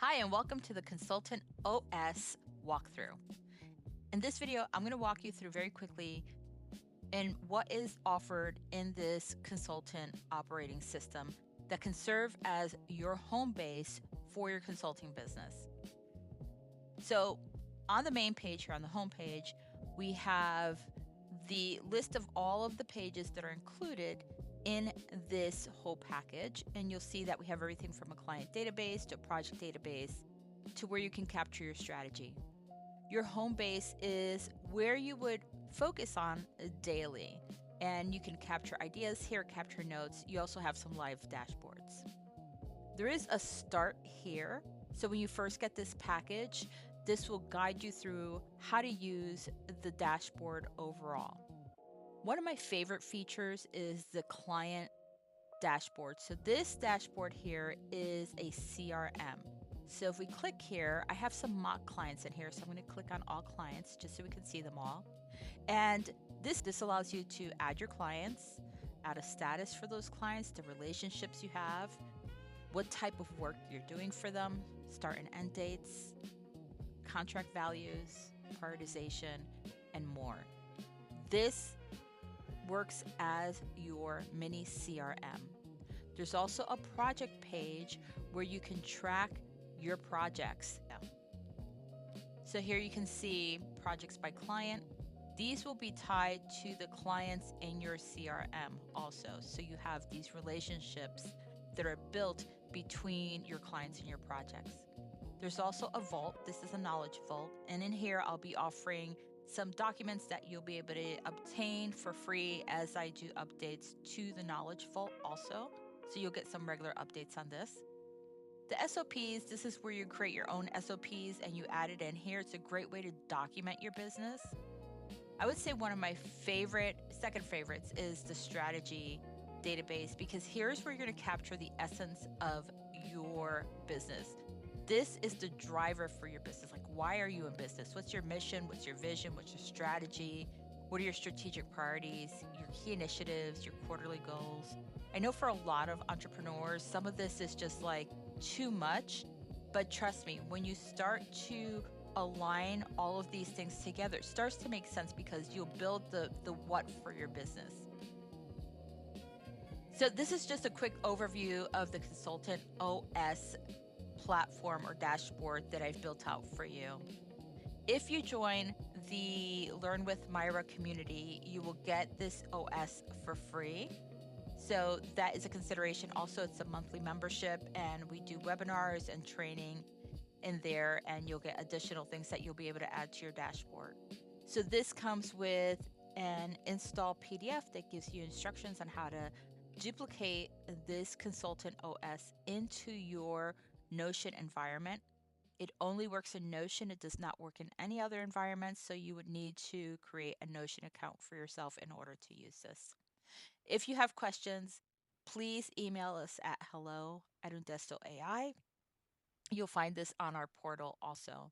Hi, and welcome to the Consultant OS walkthrough. In this video, I'm going to walk you through very quickly in what is offered in this consultant operating system that can serve as your home base for your consulting business. So on the main page here, on the home page, we have the list of all of the pages that are included in this whole package. And you'll see that we have everything from a client database to a project database to where you can capture your strategy. Your home base is where you would focus on daily, and you can capture ideas here, capture notes. You also have some live dashboards. There is a start here. So when you first get this package, this will guide you through how to use the dashboard overall. One of my favorite features is the client dashboard. So this dashboard here is a CRM. So if we click here, I have some mock clients in here. So I'm going to click on all clients just so we can see them all. And this allows you to add your clients, add a status for those clients, the relationships you have, what type of work you're doing for them, start and end dates, contract values, prioritization, and more. This works as your mini CRM. There's also a project page where you can track your projects. So here you can see projects by client. These will be tied to the clients in your CRM also. So you have these relationships that are built between your clients and your projects. There's also a vault. This is a knowledge vault. And in here, I'll be offering some documents that you'll be able to obtain for free as I do updates to the knowledge vault also. So you'll get some regular updates on this. The SOPs, this is where you create your own SOPs and you add it in here. It's a great way to document your business. I would say one of my second favorites is the strategy database, because here's where you're going to capture the essence of your business. This is the driver for your business. Like, why are you in business? What's your mission? What's your vision? What's your strategy? What are your strategic priorities, your key initiatives, your quarterly goals? I know for a lot of entrepreneurs, some of this is just like too much, but trust me, when you start to align all of these things together, it starts to make sense because you'll build the what for your business. So this is just a quick overview of the Consultant OS platform or dashboard that I've built out for you. If you join the Learn with Myra community, you will get this OS for free. So that is a consideration. Also, it's a monthly membership, and we do webinars and training in there, and you'll get additional things that you'll be able to add to your dashboard. So this comes with an install PDF that gives you instructions on how to duplicate this Consultant OS into your Notion environment. It only works in Notion. It does not work in any other environment, so you would need to create a Notion account for yourself in order to use this. If you have questions, please email us at hello@undesto.ai. You'll find this on our portal also.